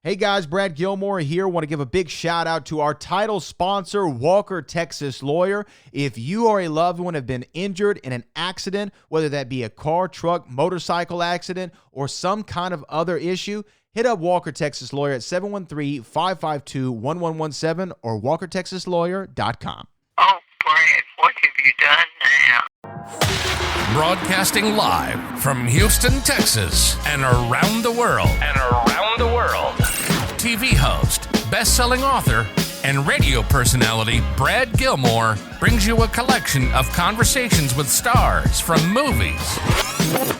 Hey guys, Brad Gilmore here. Want to give a big shout out to our title sponsor, Walker Texas Lawyer. If you or a loved one have been injured in an accident, whether that be a car, truck, motorcycle accident, or some kind of other issue, hit up Walker Texas Lawyer at 713-552-1117 or walkertexaslawyer.com. Oh, Brad, what have you done now? Broadcasting live from Houston, Texas, and around the world. TV host, best-selling author, and radio personality Brad Gilmore brings you a collection of conversations with stars from movies.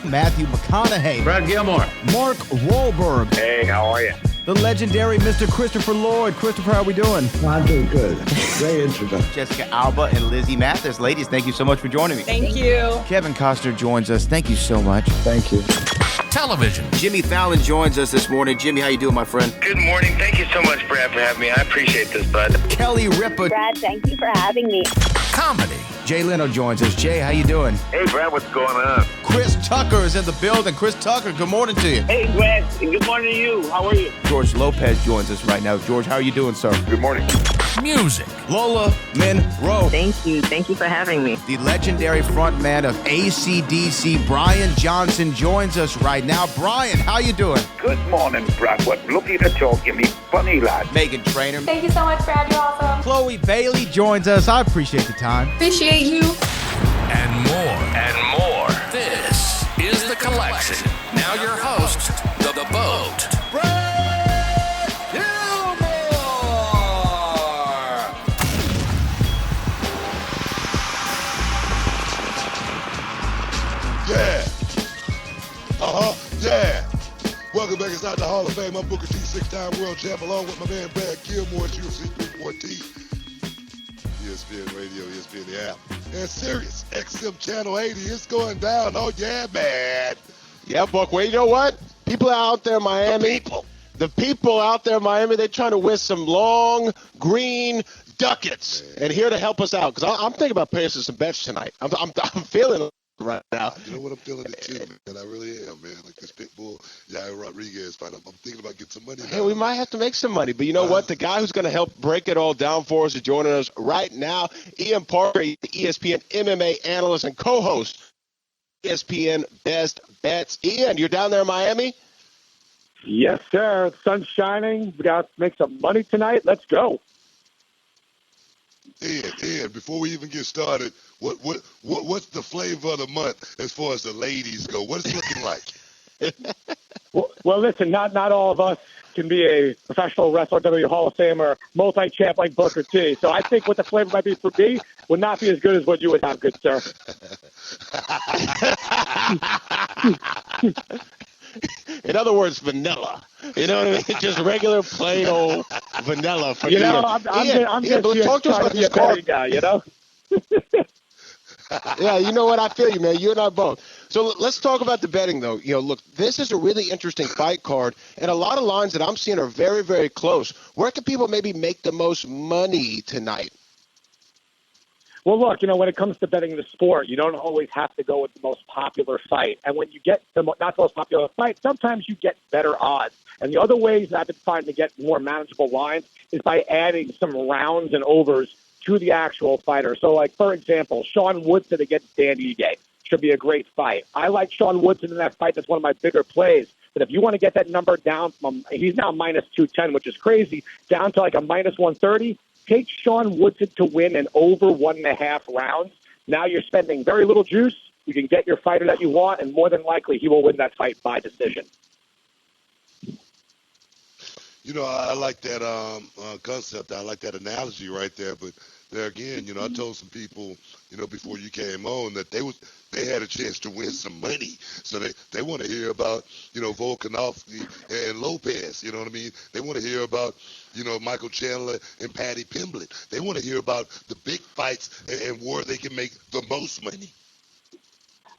Matthew McConaughey. Brad Gilmore. Mark Wahlberg. Hey, how are you? The legendary Mr. Christopher Lloyd. Christopher, how are we doing? I'm doing good. Great introduction. Jessica Alba and Lizzie Mathis. Ladies, thank you so much for joining me. Thank you. Kevin Costner joins us. Thank you so much. Thank you. Television. Jimmy Fallon joins us this morning. Jimmy, how you doing, my friend? Good morning. Thank you so much, Brad, for having me. I appreciate this, bud. Kelly Ripa. Brad, thank you for having me. Comedy. Jay Leno joins us. Jay, how you doing? Hey, Brad, what's going on? Chris Tucker is in the building. Chris Tucker, good morning to you. Hey, Brad, and good morning to you. How are you? George Lopez joins us right now. George, how are you doing, sir? Good morning. Music. Lola Monroe. Thank you. Thank you for having me. The legendary frontman of AC/DC, Brian Johnson, joins us right now. Brian, how you doing? Good morning, Brad. What looking to talk, give me funny, lad. Megan Trainor. Thank you so much, Brad. You're awesome. Chloe Bailey joins us. I appreciate the time. Appreciate you. And more. This is The Collection. Now your host, The Boat. Brad Gilmore! Yeah. Yeah. Welcome back inside the Hall of Fame. I'm Booker T, six-time world champ, along with my man Brad Gilmore at UFC 314. ESPN Radio, ESPN the app, and Sirius XM Channel 80. It's going down. Oh, yeah, man. Yeah, Buck. Well, you know what? People out there in Miami. The people out there in Miami, they're trying to win some long, green ducats. Man. And here to help us out, because I'm thinking about paying some bets tonight. I'm feeling it right now. You know what? I'm feeling it too, man. I really am, man. Like this Pitbull, Yair Rodriguez fight. I'm thinking about getting some money now. Hey, we might have to make some money. But you know what? The guy who's going to help break it all down for us is joining us right now. Ian Parker, ESPN MMA analyst and co-host, ESPN Best Bets. Ian, you're down there in Miami? Yes, sir. The sun's shining. We got to make some money tonight. Let's go. Ed, before we even get started, what's the flavor of the month as far as the ladies go? What is it looking like? Well, listen, not all of us can be a professional wrestler, WWE Hall of Famer, multi-champ like Booker T. So I think what the flavor might be for me would not be as good as what you would have, good sir. In other words, vanilla. You know what I mean? Just regular, plain old vanilla. For you know, I'm just talk to us about this card, guy, you know? Yeah, you know what? I feel you, man. You and I both. So let's talk about the betting, though. You know, look, this is a really interesting fight card, and a lot of lines that I'm seeing are very, very close. Where can people maybe make the most money tonight? Well, look, you know, when it comes to betting the sport, you don't always have to go with the most popular fight. And when you get not the most popular fight, sometimes you get better odds. And the other ways that I've been finding to get more manageable lines is by adding some rounds and overs to the actual fighter. So, like, for example, Sean Woodson against Dan Ige should be a great fight. I like Sean Woodson in that fight. That's one of my bigger plays. But if you want to get that number down from, he's now minus 210, which is crazy, down to like a minus 130, take Sean Woodson to win an over 1.5 rounds. Now you're spending very little juice. You can get your fighter that you want, and more than likely he will win that fight by decision. You know, I like that concept. I like that analogy right there. But there again, you know, I told some people, you know, before you came on that they had a chance to win some money. So they want to hear about, you know, Volkanovski and Lopez. You know what I mean? They want to hear about, you know, Michael Chandler and Patty Pimblett. They want to hear about the big fights and where they can make the most money.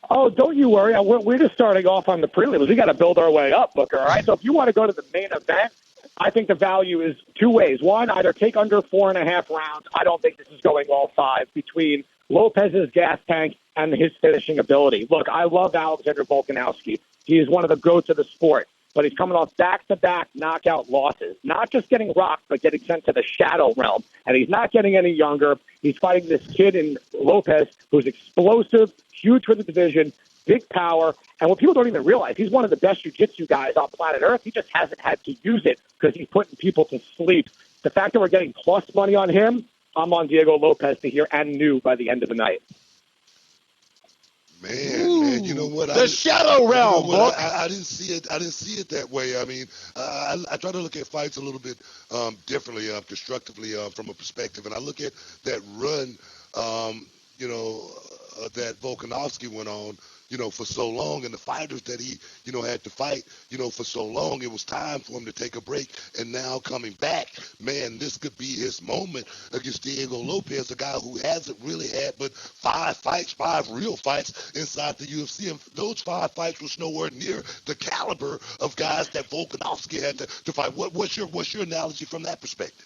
Oh, don't you worry. We're just starting off on the prelims. We got to build our way up, Booker. All right. So if you want to go to the main event, I think the value is two ways. One, either take under 4.5 rounds. I don't think this is going all 5 between Lopez's gas tank and his finishing ability. Look, I love Alexander Volkanovski. He is one of the goats of the sport. but he's coming off back-to-back knockout losses. Not just getting rocked, but getting sent to the shadow realm. And he's not getting any younger. He's fighting this kid in Lopez who's explosive, huge for the division, big power. And what people don't even realize, he's one of the best jiu-jitsu guys on planet Earth. He just hasn't had to use it because he's putting people to sleep. The fact that we're getting plus money on him, I'm on Diego Lopez to hear and new by the end of the night. Man, you know what? The shadow realm, book. I didn't see it. I didn't see it that way. I mean, I try to look at fights a little bit differently, constructively from a perspective, and I look at that run, that Volkanovski went on, for so long, and the fighters that he, had to fight, for so long. It was time for him to take a break, and now coming back, man, this could be his moment against Diego Lopez, a guy who hasn't really had but 5 real fights inside the UFC, and those 5 fights was nowhere near the caliber of guys that Volkanovski had to fight. What's your analogy from that perspective?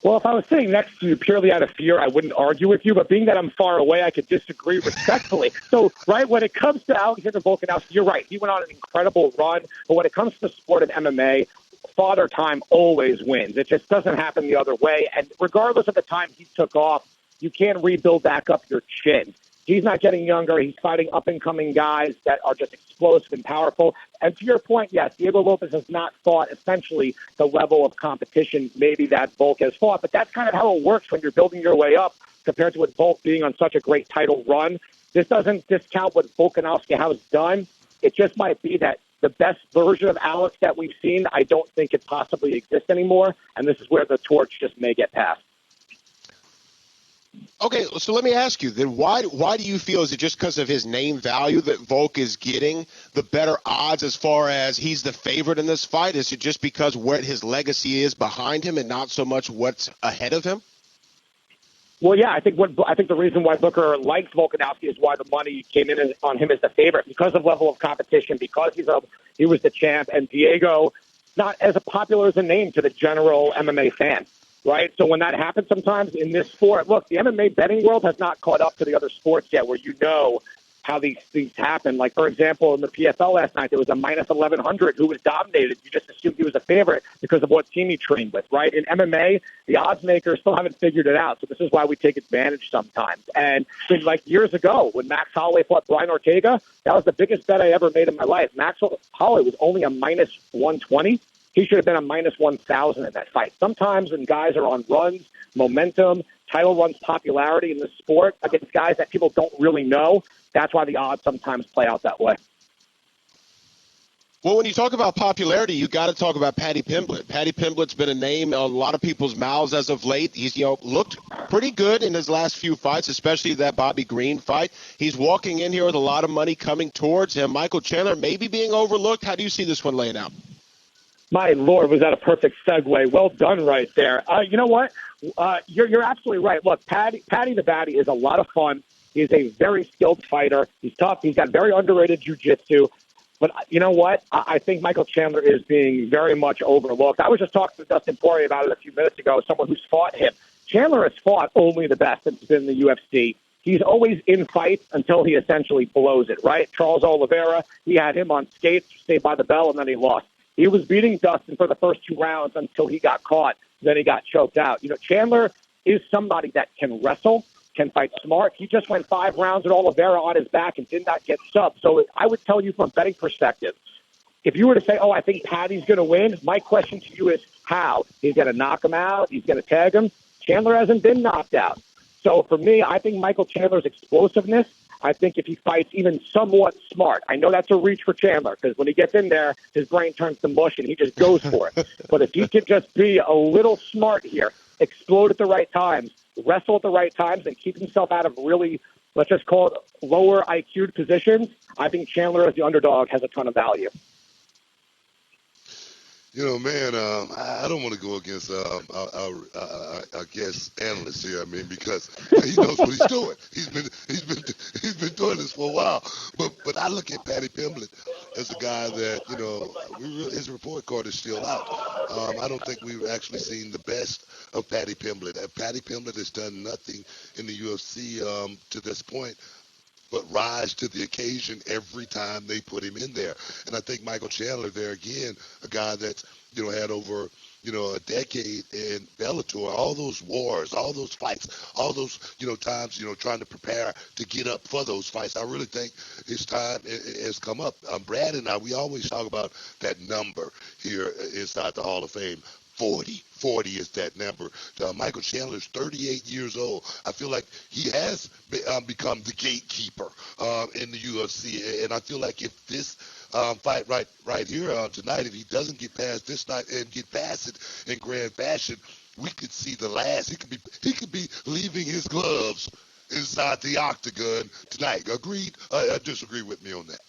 Well, if I was sitting next to you purely out of fear, I wouldn't argue with you. But being that I'm far away, I could disagree respectfully. So, right, when it comes to Alexander Volkanovski, you're right. He went on an incredible run. But when it comes to the sport of MMA, father time always wins. It just doesn't happen the other way. And regardless of the time he took off, you can't rebuild back up your chin. He's not getting younger. He's fighting up-and-coming guys that are just explosive and powerful. And to your point, yes, Diego Lopez has not fought essentially the level of competition maybe that Volk has fought. But that's kind of how it works when you're building your way up compared to with Volk being on such a great title run. This doesn't discount what Volkanovski has done. It just might be that the best version of Alex that we've seen, I don't think it possibly exists anymore. And this is where the torch just may get passed. Okay, so let me ask you, then why do you feel, is it just because of his name value that Volk is getting the better odds as far as he's the favorite in this fight? Is it just because what his legacy is behind him and not so much what's ahead of him? Well, yeah, I think the reason why Booker likes Volkanovski is why the money came in on him as the favorite, because of level of competition, because he was the champ, and Diego, not as popular as a name to the general MMA fan. Right? So when that happens sometimes in this sport, look, the MMA betting world has not caught up to the other sports yet where you know how these things happen. Like, for example, in the PFL last night, there was a minus 1,100 who was dominated. You just assumed he was a favorite because of what team he trained with, right? In MMA, the odds makers still haven't figured it out. So this is why we take advantage sometimes. And like years ago, when Max Holloway fought Brian Ortega, that was the biggest bet I ever made in my life. Max Holloway was only a minus 120. He should have been a minus 1,000 in that fight. Sometimes when guys are on runs, momentum, title runs, popularity in the sport against guys that people don't really know, that's why the odds sometimes play out that way. Well, when you talk about popularity, you got to talk about Paddy Pimblett. Paddy Pimblett's been a name on a lot of people's mouths as of late. He's looked pretty good in his last few fights, especially that Bobby Green fight. He's walking in here with a lot of money coming towards him. Michael Chandler maybe being overlooked. How do you see this one laying out? My Lord, was that a perfect segue? Well done right there. You know what? You're absolutely right. Look, Paddy the Baddy is a lot of fun. He's a very skilled fighter. He's tough. He's got very underrated jiu-jitsu. But you know what? I think Michael Chandler is being very much overlooked. I was just talking to Dustin Poirier about it a few minutes ago, someone who's fought him. Chandler has fought only the best since he's been in the UFC. He's always in fights until he essentially blows it, right? Charles Oliveira, he had him on skates, stayed by the bell, and then he lost. He was beating Dustin for the first 2 rounds until he got caught. Then he got choked out. Chandler is somebody that can wrestle, can fight smart. He just went 5 rounds with Oliveira on his back and did not get subbed. So I would tell you from a betting perspective, if you were to say, I think Paddy's going to win, my question to you is how? He's going to knock him out. He's going to tag him. Chandler hasn't been knocked out. So for me, I think Michael Chandler's explosiveness, I think if he fights even somewhat smart, I know that's a reach for Chandler because when he gets in there, his brain turns to mush and he just goes for it. But if he could just be a little smart here, explode at the right times, wrestle at the right times, and keep himself out of really, let's just call it lower IQ positions, I think Chandler as the underdog has a ton of value. Man, I don't want to go against our guest analyst here. I mean, because he knows what he's doing. He's been doing this for a while. But I look at Paddy Pimblett as a guy that his report card is still out. I don't think we've actually seen the best of Paddy Pimblett. Paddy Pimblett has done nothing in the UFC to this point. but rise to the occasion every time they put him in there. And I think Michael Chandler there again, a guy that's, had over, a decade in Bellator, all those wars, all those fights, all those, times, trying to prepare to get up for those fights. I really think his time has come up. Brad and I, we always talk about that number here inside the Hall of Fame. 40 is that number. Michael Chandler's 38 years old. I feel like he has become the gatekeeper in the UFC, and I feel like if this fight right here tonight, if he doesn't get past this night and get past it in grand fashion, we could see the last. He could be leaving his gloves inside the octagon tonight. Agreed? Disagree with me on that?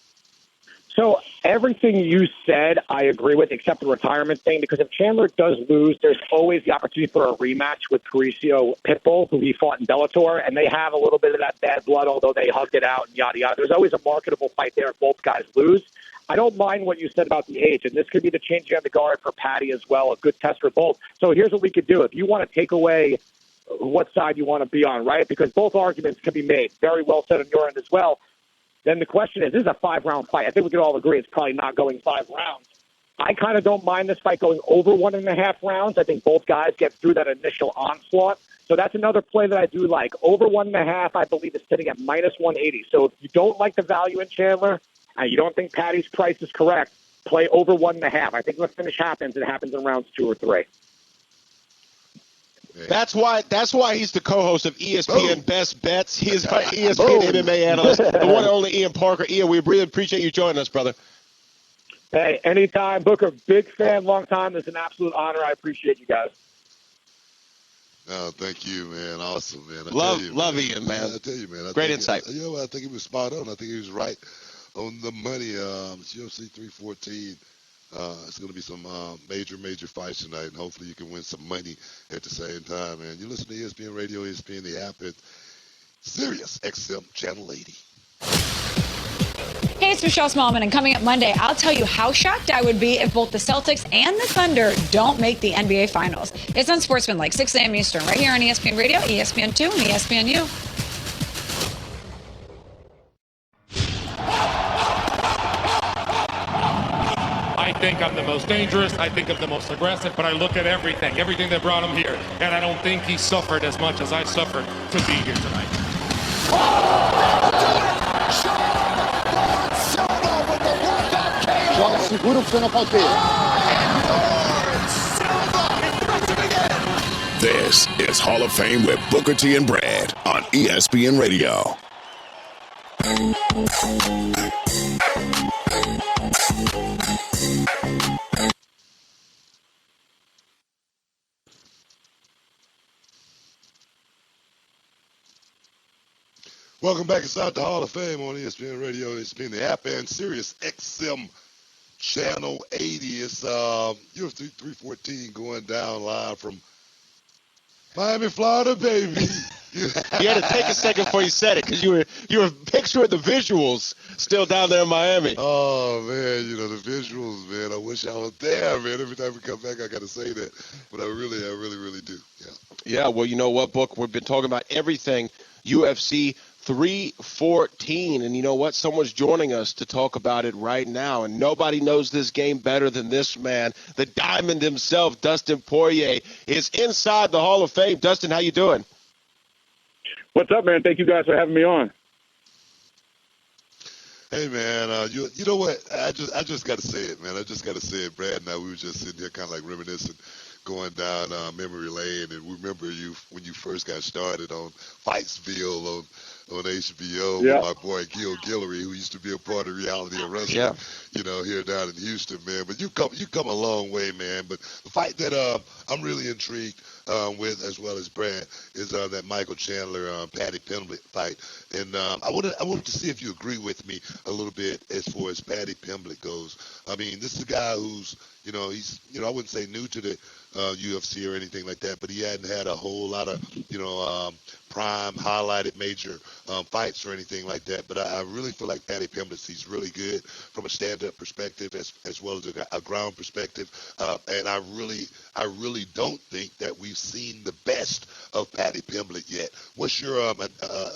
So everything you said, I agree with, except the retirement thing, because if Chandler does lose, there's always the opportunity for a rematch with Mauricio Pitbull, who he fought in Bellator, and they have a little bit of that bad blood, although they hugged it out and yada, yada. There's always a marketable fight there if both guys lose. I don't mind what you said about the age, and this could be the changing of the guard for Patty as well, a good test for both. So here's what we could do. If you want to take away what side you want to be on, right, because both arguments can be made. Very well said on your end as well. Then the question is, this is a 5-round fight. I think we can all agree it's probably not going 5 rounds. I kind of don't mind this fight going over 1.5 rounds. I think both guys get through that initial onslaught. So that's another play that I do like. Over 1.5, I believe, is sitting at minus 180. So if you don't like the value in Chandler and you don't think Patty's price is correct, play over 1.5. I think when the finish happens, it happens in rounds 2 or 3. That's why he's the co-host of ESPN Best Bets. He is our ESPN MMA analyst, the one and only Ian Parker. Ian, we really appreciate you joining us, brother. Hey, anytime, Booker. Big fan, long time. It's an absolute honor. I appreciate you guys. Oh, thank you, man. Awesome, man. Love Ian, man. I tell you, man. Great insight. I think he was spot on. I think he was right on the money. It's UFC 314. It's going to be some major fights tonight, and hopefully you can win some money at the same time, man. You listen to ESPN Radio, ESPN, the app, at Sirius XM Channel 80. Hey, it's Michelle Smallman, and coming up Monday, I'll tell you how shocked I would be if both the Celtics and the Thunder don't make the NBA Finals. It's on Sportsman, 6 a.m. Eastern, right here on ESPN Radio, ESPN 2, and ESPNU. I think I'm the most dangerous, I think I'm the most aggressive, but I look at everything that brought him here, and I don't think he suffered as much as I suffered to be here tonight. This is Hall of Fame with Booker T and Brad on ESPN Radio. Welcome back inside the Hall of Fame on ESPN Radio, ESPN, the app, and Sirius XM Channel 80. It's UFC 314 going down live from Miami, Florida, baby. You had to take a second before you said it because you were picturing the visuals still down there in Miami. Oh, man, the visuals, man. I wish I was there, man. Every time we come back, I got to say that. But I really do. Yeah, well, you know what, Book? We've been talking about everything UFC 314, and you know what? Someone's joining us to talk about it right now, and nobody knows this game better than this man. The Diamond himself, Dustin Poirier, is inside the Hall of Fame. Dustin, how you doing? What's up, man? Thank you guys for having me on. Hey, man, you know what? I just got to say it, man. I just got to say it. Brad and I, we were just sitting here kind of like reminiscing, going down memory lane, and we remember you when you first got started on Fightsville on HBO with my boy Gil Guillory, who used to be a part of Reality of Wrestling, here down in Houston, man. But you come a long way, man. But the fight that I'm really intrigued with, as well as Brad, is that Michael Chandler Patty Pimblett fight. And I wanted to see if you agree with me a little bit as far as Patty Pimblett goes. I mean, this is a guy who's, he's, I wouldn't say new to the UFC or anything like that, but he hadn't had a whole lot of, prime highlighted major fights or anything like that. But I really feel like Patty Pimblett, he's really good from a stand-up perspective as well as a ground perspective. And I really don't think that we've seen the best of Patty Pimblett yet. What's your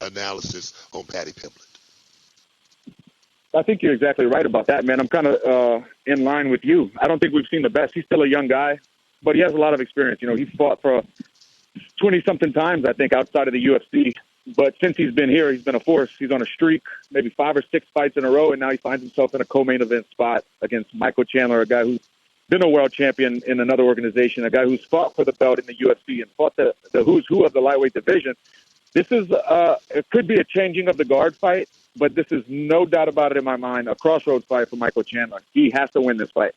analysis on Patty Pimblett? I think you're exactly right about that, man. I'm kind of in line with you. I don't think we've seen the best. He's still a young guy, but he has a lot of experience. You know, he's fought for 20-something times, I think, outside of the UFC. But since he's been here, he's been a force. He's on a streak, maybe 5 or 6 fights in a row, and now he finds himself in a co-main event spot against Michael Chandler, a guy who's been a world champion in another organization, a guy who's fought for the belt in the UFC and fought the who's who of the lightweight division. This is it could be a changing of the guard fight, but this is no doubt about it in my mind, a crossroads fight for Michael Chandler. He has to win this fight.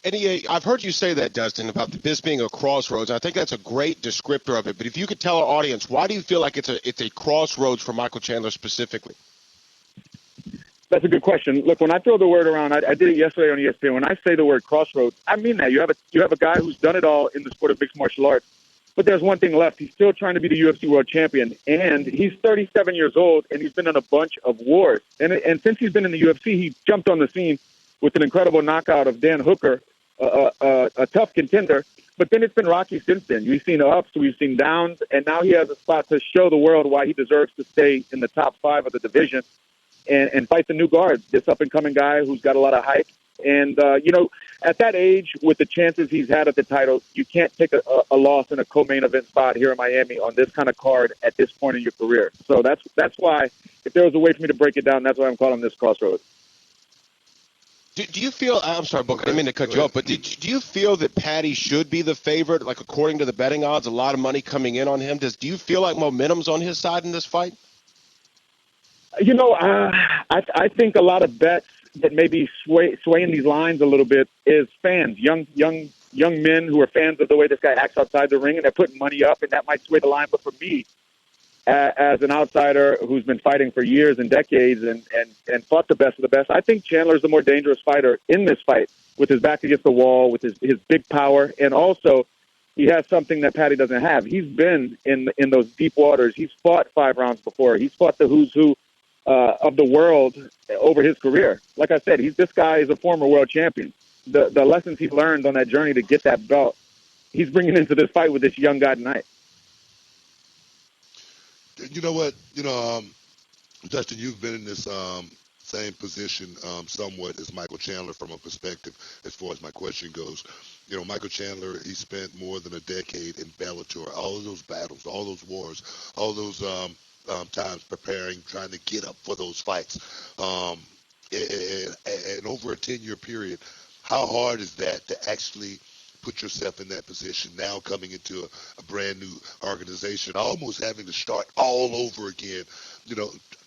And I've heard you say that, Dustin, about this being a crossroads. I think that's a great descriptor of it. But if you could tell our audience, why do you feel like it's a crossroads for Michael Chandler specifically? That's a good question. Look, when I throw the word around, I did it yesterday on ESPN. When I say the word crossroads, I mean that. You have a guy who's done it all in the sport of mixed martial arts, but there's one thing left. He's still trying to be the UFC world champion, and he's 37 years old, and he's been in a bunch of wars. And since he's been in the UFC, he jumped on the scene with an incredible knockout of Dan Hooker, a tough contender. But then it's been rocky since then. We've seen ups, we've seen downs, and now he has a spot to show the world why he deserves to stay in the top 5 of the division and fight the new guard, this up-and-coming guy who's got a lot of hype. And, at that age, with the chances he's had at the title, you can't take a loss in a co-main event spot here in Miami on this kind of card at this point in your career. So that's why, if there was a way for me to break it down, that's why I'm calling this crossroads. Do you feel, I'm sorry, Booker, I didn't mean to cut you off, but do you feel that Patty should be the favorite? Like, according to the betting odds, a lot of money coming in on him. Do you feel like momentum's on his side in this fight? I think a lot of bets that may be swaying these lines a little bit is fans, young men who are fans of the way this guy acts outside the ring, and they're putting money up, and that might sway the line. But for me, as an outsider who's been fighting for years and decades and fought the best of the best, I think Chandler's the more dangerous fighter in this fight, with his back against the wall, with his big power, and also he has something that Patty doesn't have. He's been in those deep waters. He's fought 5 rounds before. He's fought the who's who of the world over his career. Like I said, this guy is a former world champion. The lessons he learned on that journey to get that belt, he's bringing into this fight with this young guy tonight. You know what? Dustin, you've been in this same position somewhat as Michael Chandler from a perspective as far as my question goes. Michael Chandler, he spent more than a decade in Bellator, all of those battles, all those wars, all those times preparing, trying to get up for those fights. And over a 10-year period, how hard is that to actually put yourself in that position now, coming into a brand new organization, almost having to start all over again?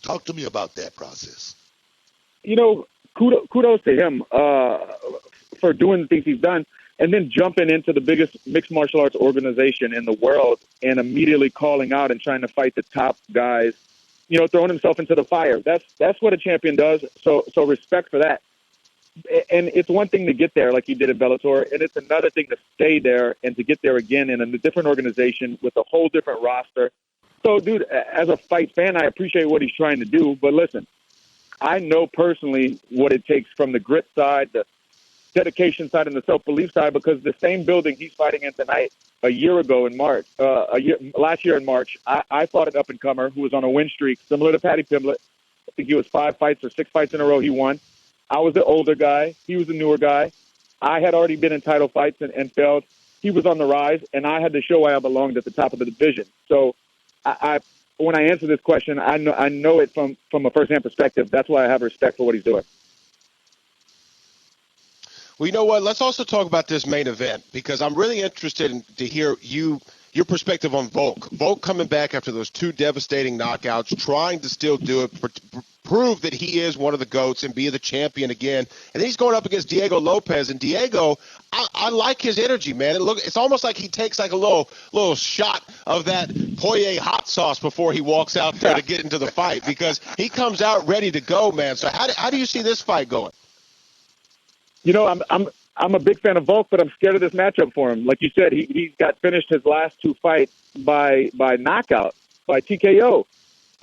Talk to me about that process. Kudos to him for doing the things he's done, and then jumping into the biggest mixed martial arts organization in the world and immediately calling out and trying to fight the top guys, throwing himself into the fire. That's what a champion does. So respect for that. And it's one thing to get there like he did at Bellator, and it's another thing to stay there and to get there again in a different organization with a whole different roster. So, dude, as a fight fan, I appreciate what he's trying to do. But listen, I know personally what it takes from the grit side, the dedication side, and the self-belief side, because the same building he's fighting in tonight, a year ago in March, last year in March, I fought an up-and-comer who was on a win streak, similar to Paddy Pimblett. I think he was 5 fights or 6 fights in a row he won. I was the older guy. He was the newer guy. I had already been in title fights and failed. He was on the rise, and I had to show why I belonged at the top of the division. So when I answer this question, I know it from a first-hand perspective. That's why I have respect for what he's doing. Well, you know what? Let's also talk about this main event, because I'm really interested to hear your perspective on Volk. Volk coming back after those 2 devastating knockouts, trying to still do it, prove that he is one of the GOATs and be the champion again. And then he's going up against Diego Lopez. And Diego, I like his energy, man. It's almost like he takes like a little shot of that Poirier hot sauce before he walks out there to get into the fight, because he comes out ready to go, man. So how do you see this fight going? I'm a big fan of Volk, but I'm scared of this matchup for him. Like you said, he's got finished his last 2 fights by knockout, by TKO.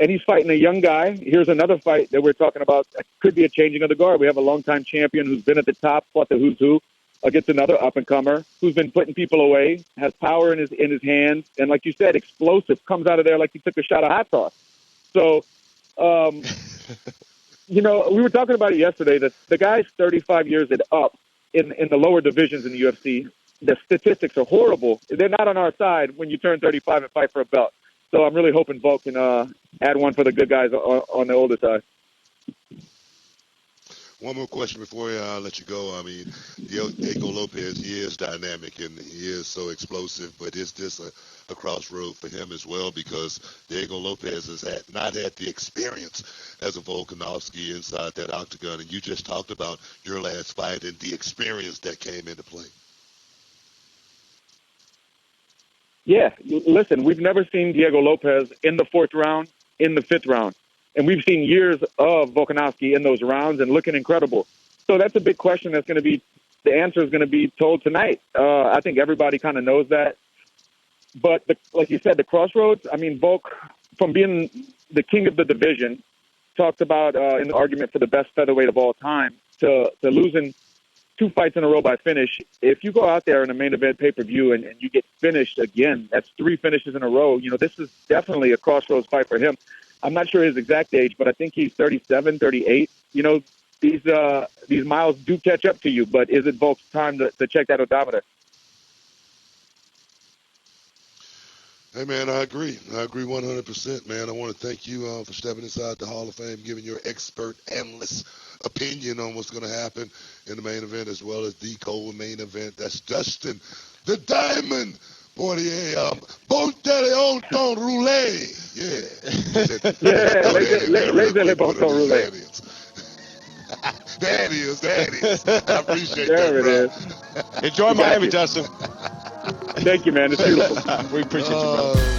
And he's fighting a young guy. Here's another fight that we're talking about. It could be a changing of the guard. We have a longtime champion who's been at the top, fought the who's who, against another up-and-comer who's been putting people away, has power in his hands, and like you said, explosive, comes out of there like he took a shot of hot sauce. So we were talking about it yesterday. That the guy's 35 years and up in the lower divisions in the UFC. The statistics are horrible. They're not on our side when you turn 35 and fight for a belt. So I'm really hoping Volk can add one for the good guys on the older side. One more question before I let you go. I mean, Diego Lopez, he is dynamic and he is so explosive, but is this a crossroad for him as well? Because Diego Lopez has not had the experience as a Volkanovski inside that octagon, and you just talked about your last fight and the experience that came into play. Yeah, listen, we've never seen Diego Lopez in the 4th round, in the 5th round. And we've seen years of Volkanovski in those rounds and looking incredible. So that's a big question that's going to be, the answer is going to be told tonight. I think everybody kind of knows that. But like you said, the crossroads, I mean, Volk, from being the king of the division, talked about in the argument for the best featherweight of all time, to losing 2 fights in a row by finish. If you go out there in a main event pay-per-view and you get finished again, that's 3 finishes in a row. This is definitely a crossroads fight for him. I'm not sure his exact age, but I think he's 37, 38. These miles do catch up to you, but is it Volk's time to check that odometer? Hey, man, I agree. I agree 100%, man. I want to thank you for stepping inside the Hall of Fame, giving your expert analyst opinion on what's going to happen in the main event as well as the co-main event. That's Dustin, the Diamond Poirier, bon on ton roulé. Yeah. Les bon ton roulé. There it is. I appreciate there that, bro. It is. Enjoy Miami, Dustin. Thank you, man. It's beautiful. We appreciate you, brother.